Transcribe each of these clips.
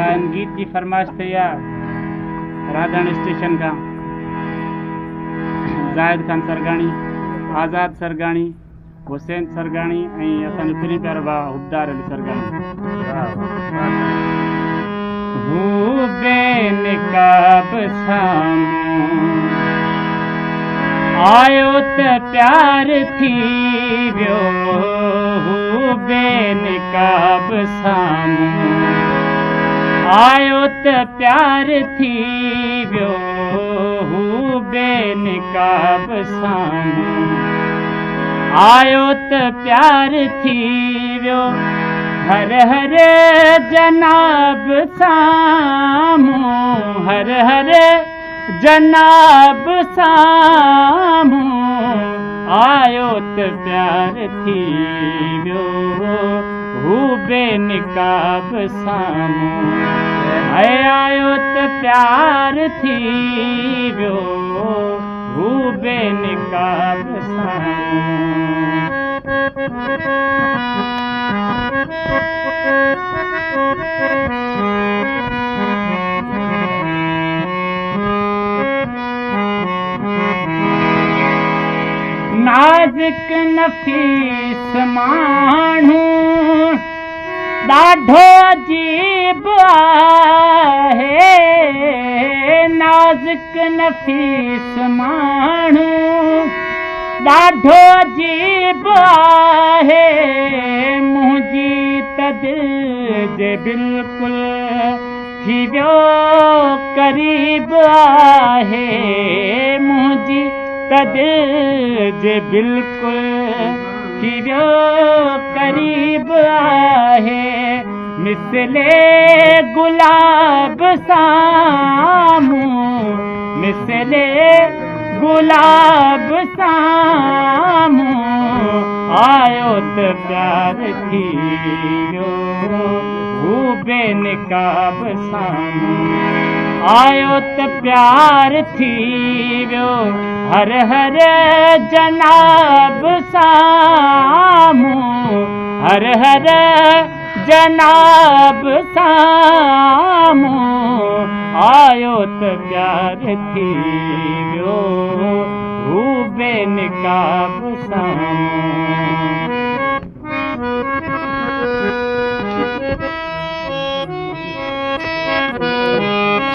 गीत की फरमाइश थी राधाणी स्टेशन का जाहिद खान सरगाणी, आज़ाद सरगाणी, हुसैन सरगाणी ऐं असांजो प्रिय प्यारो भाउ हुबदार अली सरगाणी। हू बेनकाब साम्हूं आयो त प्यार थी वियो, हू बेनकाब साम्हूं आयो त प्यार थी वियो, हू बेनकाब साम्हूं आयो त प्यार थी वियो। हर हर जनाब साम्हूं, हर हर जनाब साम्हूं आयो त प्यार थी वियो, हू बेनकाब साम्हूं आयो त प्यार थी वियो, हू बेनकाब साम्हूं। नाज़ुक नफ़ीस माण्हू ॾाढो अजीब आहे, नाज़ुक नफ़ीस माण्हू ॾाढो अजीब आहे, मुंहिंजी त दिलि जे बिल्कुलु थी वियो क़रीब आहे, मुंहिंजी त दिलि जे बिल्कुलु थी वियो क़रीब आहे, मिसले गुलाब साम्हूं, मिसले गुलाब साम्हूं आयो त प्यार थी वियो, हू बेनकाब साम्हूं आयो त प्यार थी वियो। हर हर जनाब साम्हूं, हर हर जनाब साम्हूं आयो त प्यार थी वियो, हू बेनकाब साम्हूं।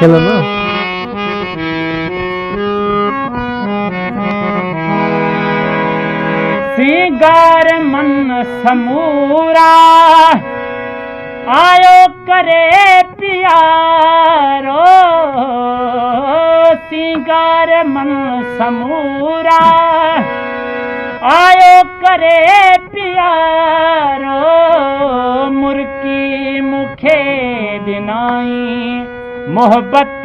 चलो ना। सिंगार मन समूरा आयो करे प्यारो, सिंगार मन समूरा आयो करे प्यारो, मुर्की मूंखे ॾिनाई मोहब्बत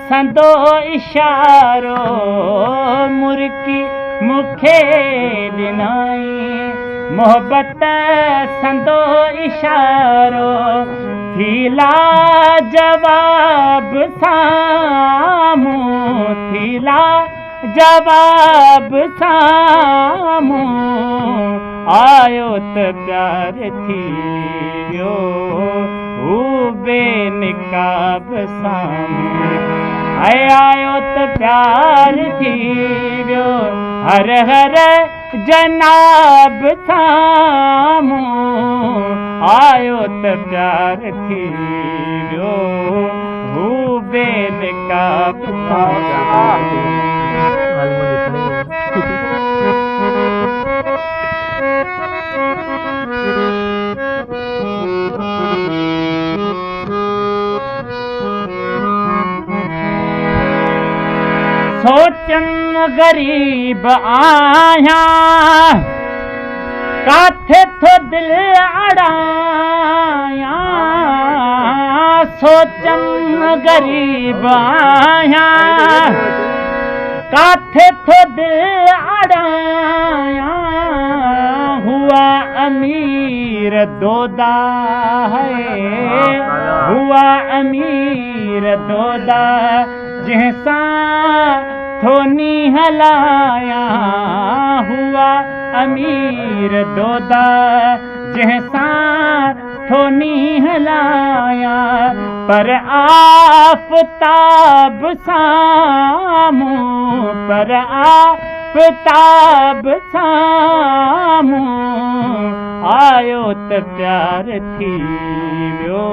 संदो इशारो, मुर्की मूंखे ॾिनाई मोहब्बत संदो इशारो, थी लाजवाब साम्हूं, थी लाजवाब साम्हूं आयो त प्यार थी वियो, हू बेनकाब साम्हूं आयो त प्यार थी वियो। हर हर जनाब साम्हूं आयो त प्यार थी वियो, हू बेनकाब साम्हूं। सोचन गरीब आहियां काथे थो दिल अड़ायां, सोचन गरीब आहियां काथे थो दिल अड़ायां, हुआ अमीर दोदा है, हुआ अमीर दोदा जंहिंसां थोनी हलाया, हुआ अमीर दोदा जंहिंसां अठो नींहं लाया पर आफ़ताब साम्हूं पर आफ़ताब साम्हूं आयो त प्यार थी वियो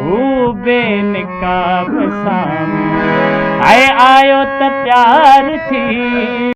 हू बेनकाब साम्हूं आयो त प्यार थी